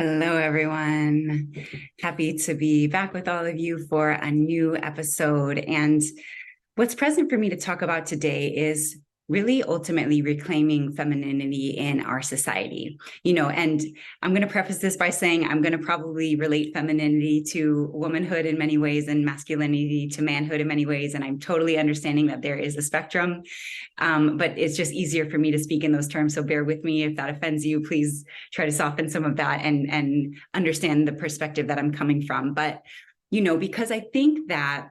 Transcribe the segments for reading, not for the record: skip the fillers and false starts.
Hello, everyone. Happy to be back with all of you for a new episode. And what's present for me to talk about today is really ultimately reclaiming femininity in our society. And I'm going to preface this by saying I'm going to probably relate femininity to womanhood in many ways and masculinity to manhood in many ways. And I'm totally understanding that there is a spectrum, but it's just easier for me to speak in those terms. So bear with me if that offends you. Please try to soften some of that and understand the perspective that I'm coming from. But, because I think that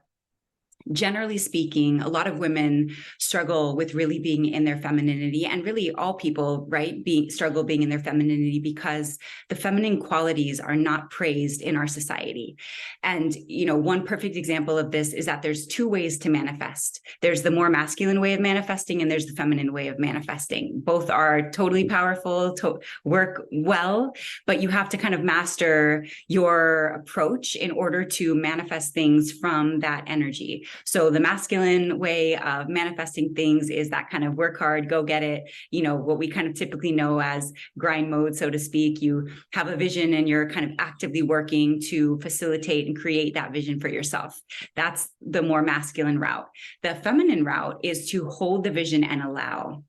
generally speaking, a lot of women struggle with really being in their femininity, and really all people, right, struggle being in their femininity because the feminine qualities are not praised in our society. And, one perfect example of this is that there's two ways to manifest. There's the more masculine way of manifesting, and there's the feminine way of manifesting. Both are totally powerful, work well, but you have to kind of master your approach in order to manifest things from that energy. So the masculine way of manifesting things is that kind of work hard, go get it, what we kind of typically know as grind mode, so to speak. You have a vision and you're kind of actively working to facilitate and create that vision for yourself. That's the more masculine route. The feminine route is to hold the vision and allow.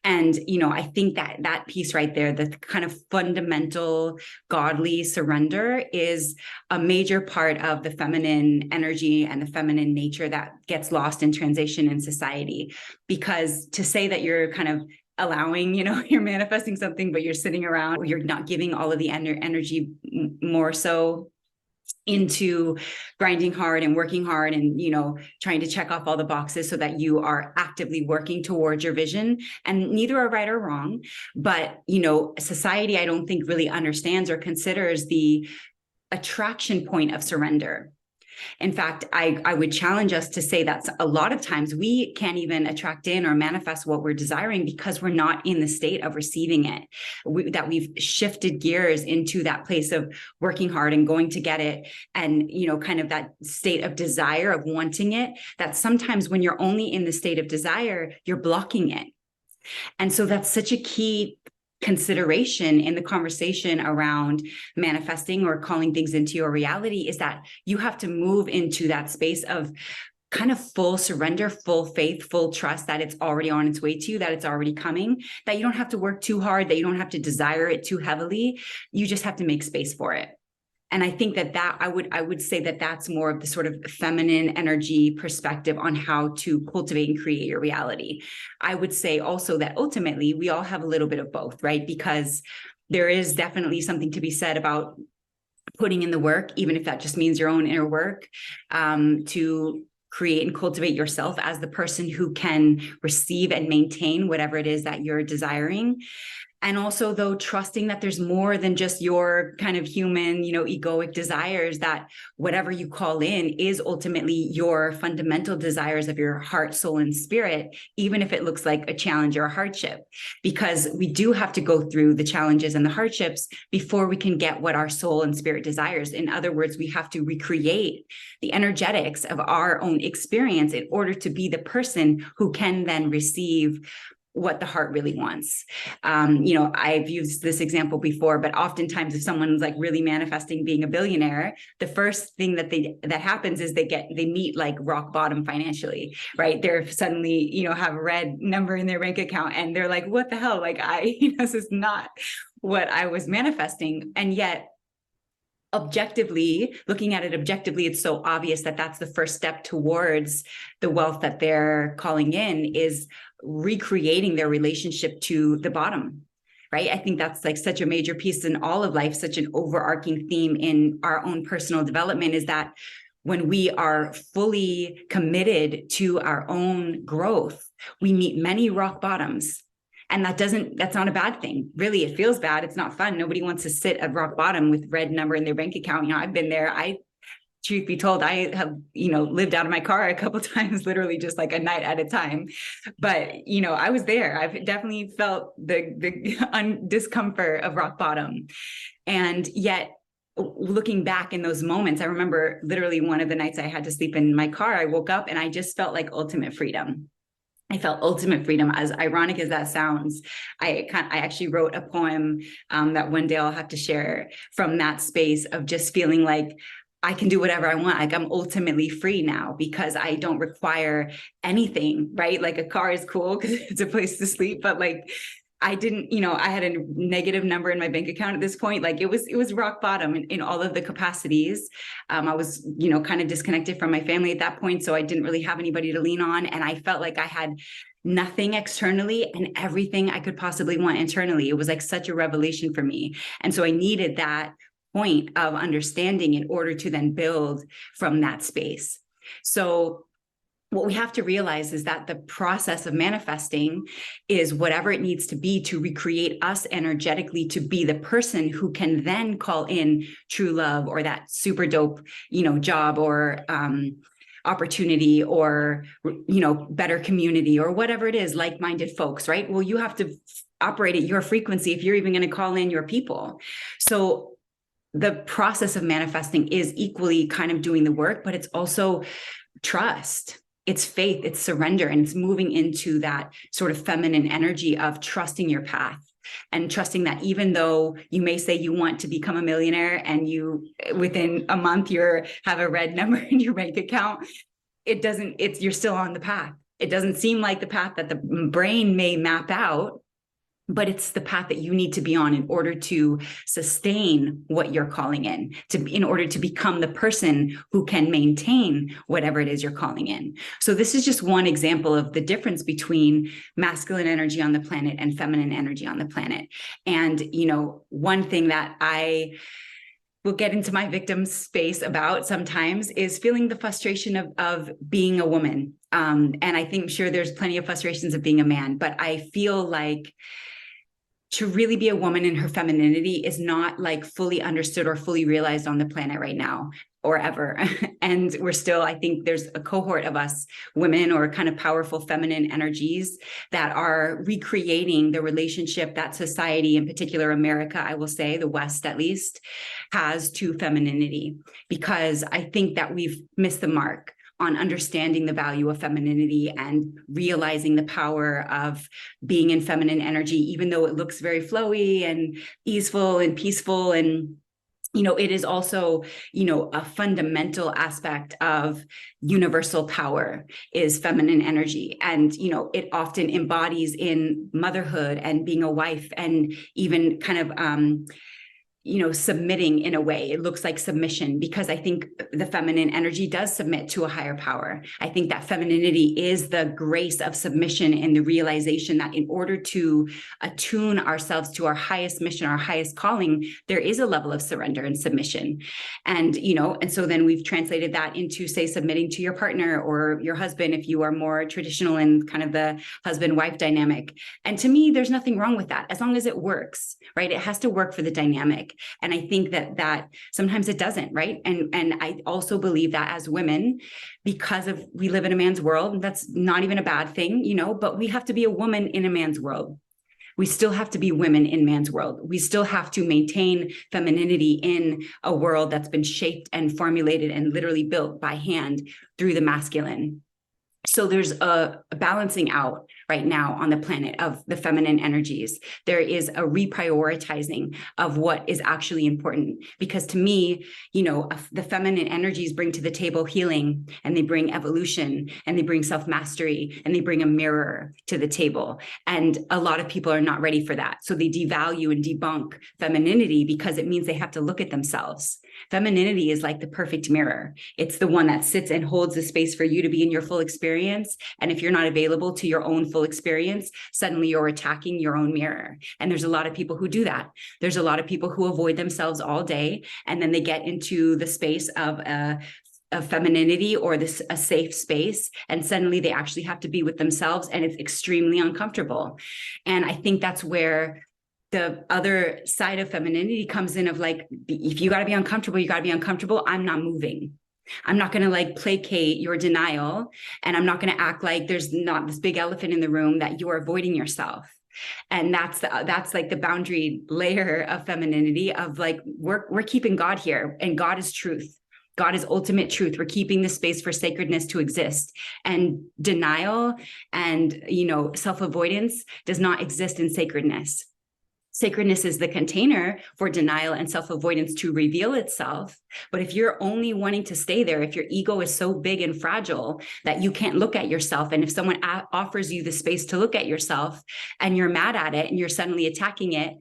And, I think that piece right there, the kind of fundamental godly surrender, is a major part of the feminine energy and the feminine nature that gets lost in transition in society. Because to say that you're kind of allowing, you're manifesting something, but you're sitting around, or you're not giving all of the energy more so into grinding hard and working hard and, trying to check off all the boxes so that you are actively working towards your vision. And neither are right or wrong, but, society, I don't think really understands or considers the attraction point of surrender. In fact, I would challenge us to say that a lot of times we can't even attract in or manifest what we're desiring because we're not in the state of receiving it. That we've shifted gears into that place of working hard and going to get it. And, kind of that state of desire of wanting it, that sometimes when you're only in the state of desire, you're blocking it. And so that's such a key consideration in the conversation around manifesting or calling things into your reality, is that you have to move into that space of kind of full surrender, full faith, full trust that it's already on its way to you, that it's already coming, that you don't have to work too hard, that you don't have to desire it too heavily. You just have to make space for it. And I think that I would say that that's more of the sort of feminine energy perspective on how to cultivate and create your reality. I would say also that ultimately we all have a little bit of both, right? Because there is definitely something to be said about putting in the work, even if that just means your own inner work, to create and cultivate yourself as the person who can receive and maintain whatever it is that you're desiring. And also, though, trusting that there's more than just your kind of human, egoic desires, that whatever you call in is ultimately your fundamental desires of your heart, soul, and spirit, even if it looks like a challenge or a hardship, because we do have to go through the challenges and the hardships before we can get what our soul and spirit desires. In other words, we have to recreate the energetics of our own experience in order to be the person who can then receive what the heart really wants. I've used this example before, but oftentimes if someone's like really manifesting being a billionaire, the first thing that happens is they meet like rock bottom financially, right? They're suddenly, have a red number in their bank account and they're like, what the hell? Like this is not what I was manifesting. And yet, looking at it objectively, it's so obvious that that's the first step towards the wealth that they're calling in, is recreating their relationship to the bottom, right? I think that's like such a major piece in all of life, such an overarching theme in our own personal development, is that when we are fully committed to our own growth, we meet many rock bottoms. And that's not a bad thing. Really, it feels bad. It's not fun. Nobody wants to sit at rock bottom with red number in their bank account. I've been there. Truth be told, I have, lived out of my car a couple of times, literally just like a night at a time. But, I was there. I've definitely felt the discomfort of rock bottom. And yet, looking back in those moments, I remember literally one of the nights I had to sleep in my car, I woke up and I just felt like ultimate freedom. I felt ultimate freedom. As ironic as that sounds, I actually wrote a poem that one day I'll have to share from that space of just feeling like I can do whatever I want. Like I'm ultimately free now because I don't require anything, right? Like a car is cool because it's a place to sleep, but like I didn't, I had a negative number in my bank account at this point. Like it was rock bottom in all of the capacities. I was, kind of disconnected from my family at that point. So I didn't really have anybody to lean on. And I felt like I had nothing externally and everything I could possibly want internally. It was like such a revelation for me. And so I needed that point of understanding in order to then build from that space. So what we have to realize is that the process of manifesting is whatever it needs to be to recreate us energetically to be the person who can then call in true love or that super dope, job or opportunity or, better community or whatever it is, like-minded folks, right? Well, you have to operate at your frequency if you're even going to call in your people. So the process of manifesting is equally kind of doing the work, but it's also trust. It's faith, it's surrender, and it's moving into that sort of feminine energy of trusting your path and trusting that even though you may say you want to become a millionaire and you within a month you're have a red number in your bank account, you're still on the path. It doesn't seem like the path that the brain may map out, but it's the path that you need to be on in order to sustain what you're calling in order to become the person who can maintain whatever it is you're calling in. So this is just one example of the difference between masculine energy on the planet and feminine energy on the planet. And, one thing that I will get into my victim space about sometimes is feeling the frustration of being a woman. And I think sure there's plenty of frustrations of being a man, but I feel like to really be a woman in her femininity is not like fully understood or fully realized on the planet right now or ever. And we're still, I think there's a cohort of us women or kind of powerful feminine energies that are recreating the relationship that society, in particular America, I will say, the West at least, has to femininity, because I think that we've missed the mark on understanding the value of femininity and realizing the power of being in feminine energy, even though it looks very flowy and easeful and peaceful. And, it is also, a fundamental aspect of universal power is feminine energy. And, it often embodies in motherhood and being a wife and even kind of, submitting in a way. It looks like submission because I think the feminine energy does submit to a higher power. I think that femininity is the grace of submission and the realization that in order to attune ourselves to our highest mission, our highest calling, there is a level of surrender and submission. And, and so then we've translated that into, say, submitting to your partner or your husband, if you are more traditional in kind of the husband-wife dynamic. And to me, there's nothing wrong with that, as long as it works, right? It has to work for the dynamic. And I think that sometimes it doesn't, right? And I also believe that as women, because of we live in a man's world, that's not even a bad thing, but we have to be a woman in a man's world. We still have to be women in man's world. We still have to maintain femininity in a world that's been shaped and formulated and literally built by hand through the masculine. So there's a balancing out right now on the planet of the feminine energies. There is a reprioritizing of what is actually important, because to me, the feminine energies bring to the table healing, and they bring evolution, and they bring self-mastery, and they bring a mirror to the table. And a lot of people are not ready for that. So they devalue and debunk femininity because it means they have to look at themselves. Femininity is like the perfect mirror. It's the one that sits and holds the space for you to be in your full experience. And if you're not available to your own full experience, suddenly you're attacking your own mirror. And there's a lot of people who do that. There's a lot of people who avoid themselves all day, and then they get into the space of femininity or a safe space, and suddenly they actually have to be with themselves, and it's extremely uncomfortable. And I think that's where the other side of femininity comes in, of like, if you got to be uncomfortable, you got to be uncomfortable. I'm not moving. I'm not going to like placate your denial. And I'm not going to act like there's not this big elephant in the room that you're avoiding yourself. And that's like the boundary layer of femininity, of like, we're keeping God here, and God is truth. God is ultimate truth. We're keeping the space for sacredness to exist. And denial and, self-avoidance does not exist in sacredness. Sacredness is the container for denial and self-avoidance to reveal itself. But if you're only wanting to stay there, if your ego is so big and fragile that you can't look at yourself, and if someone offers you the space to look at yourself and you're mad at it and you're suddenly attacking it,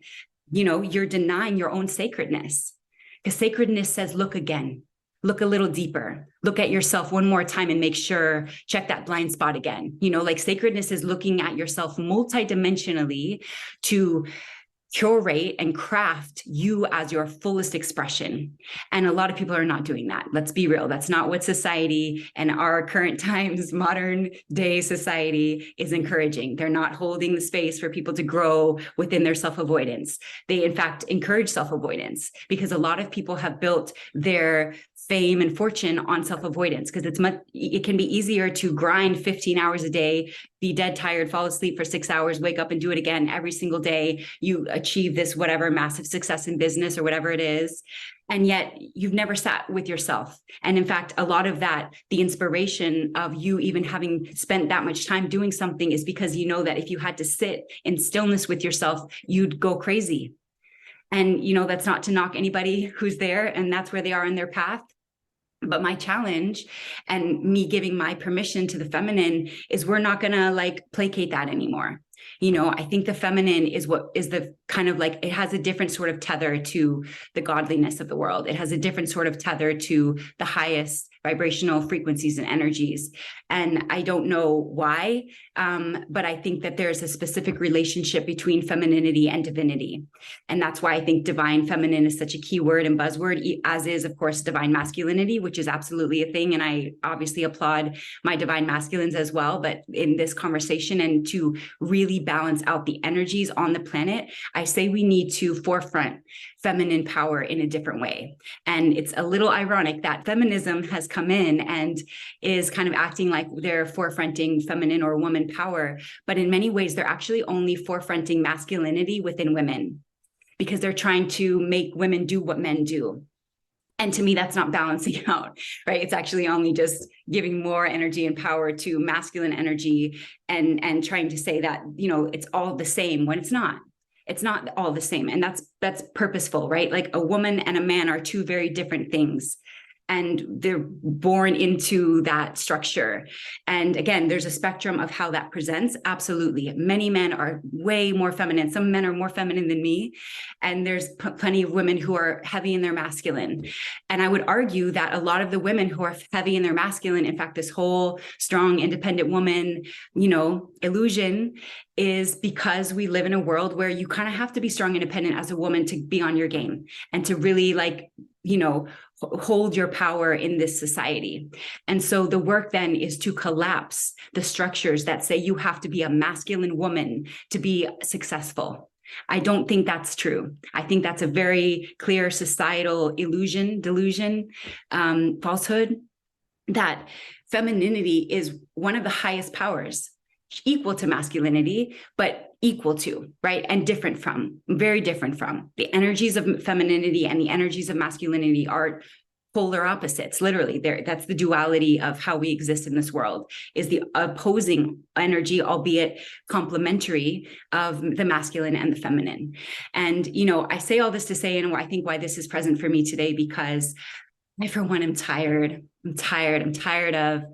you're denying your own sacredness. Because sacredness says, look again, look a little deeper, look at yourself one more time and make sure, check that blind spot again. Like sacredness is looking at yourself multidimensionally to curate and craft you as your fullest expression. And a lot of people are not doing that. Let's be real. That's not what society and our current times, modern day society is encouraging. They're not holding the space for people to grow within their self-avoidance. They, in fact, encourage self-avoidance because a lot of people have built their fame and fortune on self-avoidance because it can be easier to grind 15 hours a day, be dead tired, fall asleep for 6 hours, wake up and do it again every single day. You achieve this whatever massive success in business or whatever it is. And yet you've never sat with yourself. And in fact, a lot of that, the inspiration of you even having spent that much time doing something is because you know that if you had to sit in stillness with yourself, you'd go crazy. And, that's not to knock anybody who's there and that's where they are in their path. But my challenge and me giving my permission to the feminine is we're not going to placate that anymore. I think the feminine is what is the kind of it has a different sort of tether to the godliness of the world. It has a different sort of tether to the highest vibrational frequencies and energies. And I don't know why, but I think that there's a specific relationship between femininity and divinity. And that's why I think divine feminine is such a key word and buzzword, as is, of course, divine masculinity, which is absolutely a thing. And I obviously applaud my divine masculines as well. But in this conversation and to really balance out the energies on the planet, I say we need to forefront feminine power in a different way. And it's a little ironic that feminism has come in and is kind of acting like they're forefronting feminine or woman power. But in many ways, they're actually only forefronting masculinity within women because they're trying to make women do what men do. And to me, that's not balancing out, right? It's actually only just giving more energy and power to masculine energy and trying to say that, it's all the same when it's not. It's not all the same. And that's purposeful, right? Like a woman and a man are two very different things. And they're born into that structure. And again, there's a spectrum of how that presents. Absolutely. Many men are way more feminine. Some men are more feminine than me. And there's plenty of women who are heavy in their masculine. And I would argue that a lot of the women who are heavy in their masculine, in fact, this whole strong, independent woman, illusion is because we live in a world where you kind of have to be strong, independent as a woman to be on your game and to really hold your power in this society. And so the work then is to collapse the structures that say you have to be a masculine woman to be successful. I don't think that's true. I think that's a very clear societal delusion, falsehood, that femininity is one of the highest powers, equal to masculinity, but equal to, right? And different from, very different from. The energies of femininity and the energies of masculinity are polar opposites, literally. That's the duality of how we exist in this world, is the opposing energy, albeit complementary, of the masculine and the feminine. And, I say all this to say, and I think why this is present for me today, because I, for one, am tired. I'm tired of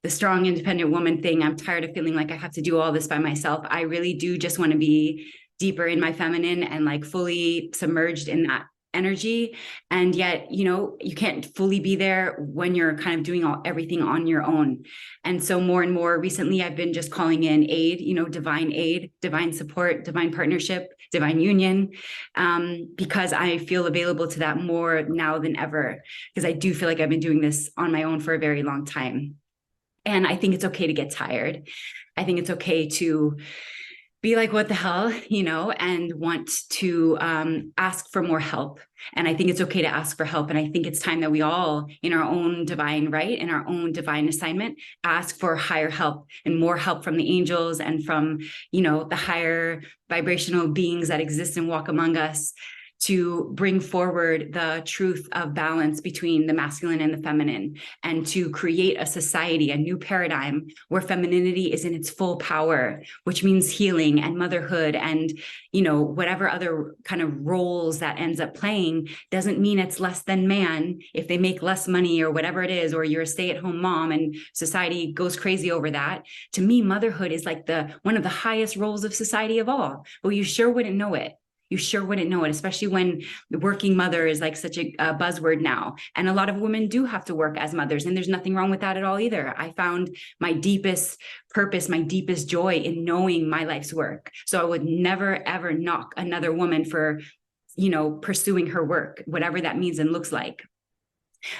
the strong, independent woman thing. I'm tired of feeling like I have to do all this by myself. I really do just want to be deeper in my feminine and fully submerged in that energy. And yet, you can't fully be there when you're kind of doing everything on your own. And so more and more recently, I've been just calling in aid, aid, divine support, divine partnership, divine union, because I feel available to that more now than ever, because I do feel like I've been doing this on my own for a very long time. And I think it's okay to get tired. I think it's okay to be like, what the hell, and want to ask for more help. And I think it's okay to ask for help. And I think it's time that we all, in our own divine right, in our own divine assignment, ask for higher help and more help from the angels and from, the higher vibrational beings that exist and walk among us, to bring forward the truth of balance between the masculine and the feminine, and to create a society, a new paradigm where femininity is in its full power, which means healing and motherhood and, whatever other kind of roles that ends up playing. Doesn't mean it's less than man if they make less money or whatever it is, or you're a stay-at-home mom and society goes crazy over that. To me, motherhood is like one of the highest roles of society of all. But you sure wouldn't know it. You sure wouldn't know it, especially when the working mother is like such a buzzword now. And a lot of women do have to work as mothers, and there's nothing wrong with that at all either. I found my deepest purpose, my deepest joy in knowing my life's work. So I would never, ever knock another woman for, pursuing her work, whatever that means and looks like.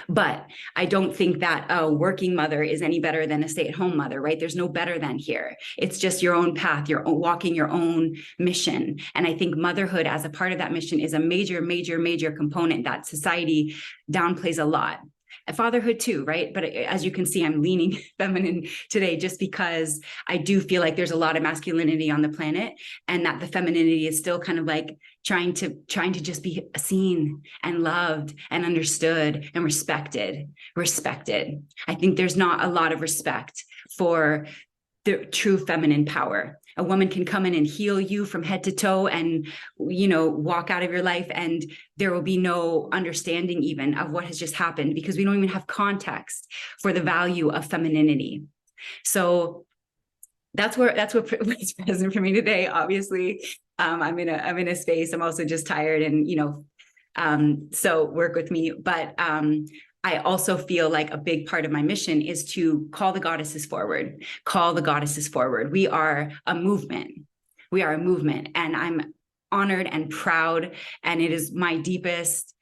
But I don't think that a working mother is any better than a stay-at-home mother, right? There's no better than here. It's just your own path. You're walking your own mission. And I think motherhood as a part of that mission is a major, major, major component that society downplays a lot. And fatherhood too, right? But as you can see, I'm leaning feminine today just because I do feel like there's a lot of masculinity on the planet, and that the femininity is still kind of like trying to just be seen and loved and understood and respected. I think there's not a lot of respect for the true feminine power. A woman can come in and heal you from head to toe and, walk out of your life, and there will be no understanding even of what has just happened, because we don't even have context for the value of femininity. So that's what's present for me today. Obviously, I'm in a space. I'm also just tired, and so work with me. But I also feel like a big part of my mission is to call the goddesses forward. We are a movement. And I'm honored and proud. And it is my deepest,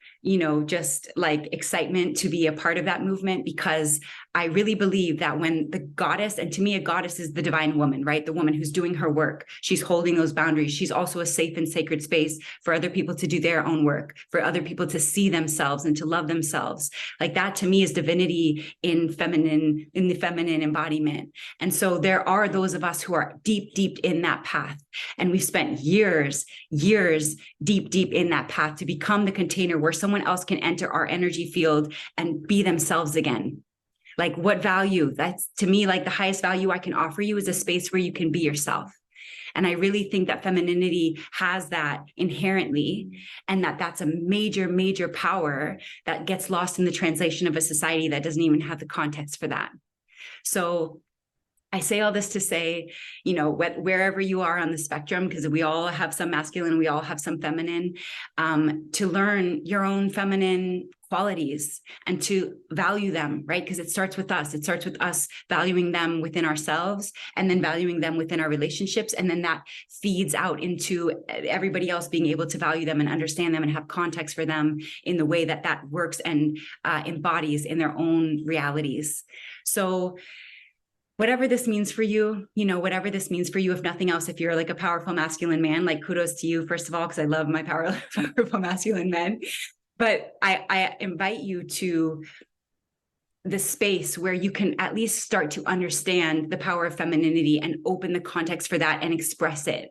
just like excitement to be a part of that movement, because I really believe that when the goddess, and to me, a goddess is the divine woman, right? The woman who's doing her work. She's holding those boundaries. She's also a safe and sacred space for other people to do their own work, for other people to see themselves and to love themselves. Like that to me is divinity in the feminine embodiment. And so there are those of us who are deep, deep in that path. And we've spent years deep in that path to become the container where someone else can enter our energy field and be themselves again. Like what value? That's to me, like the highest value I can offer you is a space where you can be yourself. And I really think that femininity has that inherently, and that's a major, major power that gets lost in the translation of a society that doesn't even have the context for that. So I say all this to say, wherever you are on the spectrum, because we all have some masculine, we all have some feminine, to learn your own feminine qualities and to value them, right? Because it starts with us. It starts with us valuing them within ourselves, and then valuing them within our relationships. And then that feeds out into everybody else being able to value them and understand them and have context for them in the way that works and embodies in their own realities. So whatever this means for you, if nothing else, if you're like a powerful masculine man, like kudos to you, first of all, because I love my powerful masculine men. But I invite you to the space where you can at least start to understand the power of femininity and open the context for that and express it.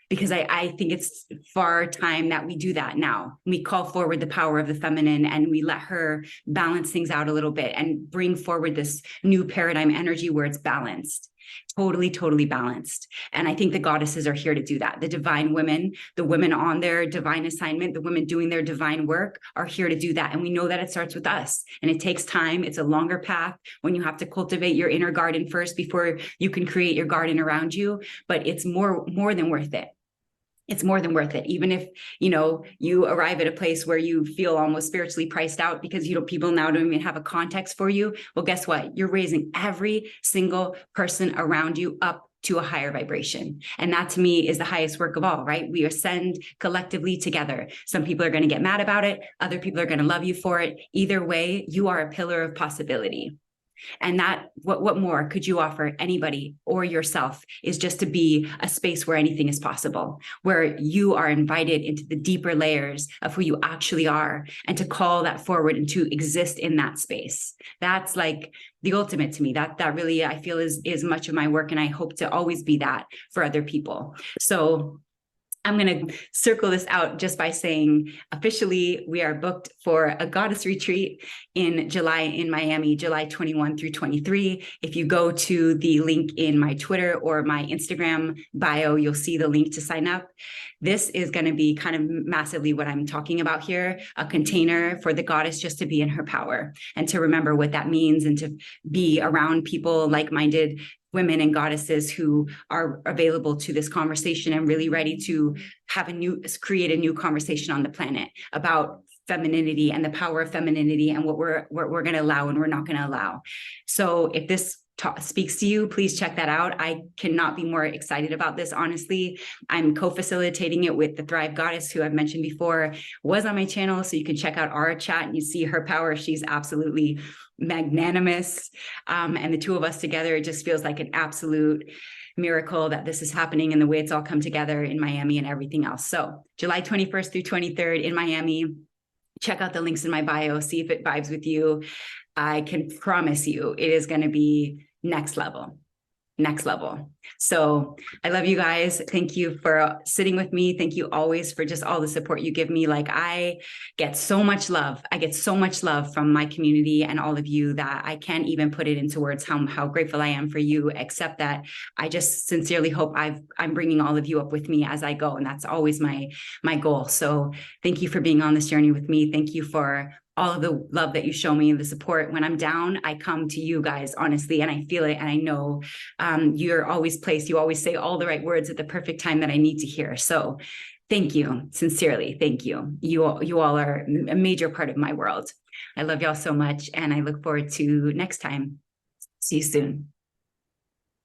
Because I think it's far time that we do that now. We call forward the power of the feminine and we let her balance things out a little bit and bring forward this new paradigm energy where it's balanced. Totally balanced. And I think the goddesses are here to do that. The divine women, the women on their divine assignment, the women doing their divine work are here to do that. And we know that it starts with us, and it takes time. It's a longer path when you have to cultivate your inner garden first before you can create your garden around you. But it's more than worth it. It's more than worth it. Even if, you arrive at a place where you feel almost spiritually priced out because, people now don't even have a context for you. Well, guess what? You're raising every single person around you up to a higher vibration. And that to me is the highest work of all, right? We ascend collectively together. Some people are going to get mad about it. Other people are going to love you for it. Either way, you are a pillar of possibility. And that, what more could you offer anybody or yourself is just to be a space where anything is possible, where you are invited into the deeper layers of who you actually are, and to call that forward and to exist in that space. That's like the ultimate to me. That really, I feel is much of my work. And I hope to always be that for other people. So I'm going to circle this out just by saying officially we are booked for a goddess retreat in July in Miami, July 21 through 23. If you go to the link in my Twitter or my Instagram bio, you'll see the link to sign up. This is going to be kind of massively what I'm talking about here, a container for the goddess just to be in her power and to remember what that means and to be around people like-minded women and goddesses who are available to this conversation and really ready to create a new conversation on the planet about femininity and the power of femininity and what we're going to allow and we're not going to allow. So if this speaks to you, please check that out. I cannot be more excited about this, honestly. I'm co-facilitating it with the Thrive Goddess, who I've mentioned before, was on my channel. So you can check out our chat and you see her power. She's absolutely magnanimous. And the two of us together, it just feels like an absolute miracle that this is happening and the way it's all come together in Miami and everything else. So July 21st through 23rd in Miami. Check out the links in my bio, see if it vibes with you. I can promise you it is going to be next level. So I love you guys. Thank you for sitting with me. Thank you always for just all the support you give me. Like, I get so much love. I get so much love from my community and all of you that I can't even put it into words how grateful I am for you, except that I just sincerely hope I'm bringing all of you up with me as I go. And that's always my goal. So thank you for being on this journey with me. Thank you for all of the love that you show me and the support. When I'm down, I come to you guys, honestly, and I feel it. And I know you're always placed. You always say all the right words at the perfect time that I need to hear. So thank you. Sincerely. Thank you. You all are a major part of my world. I love y'all so much. And I look forward to next time. See you soon.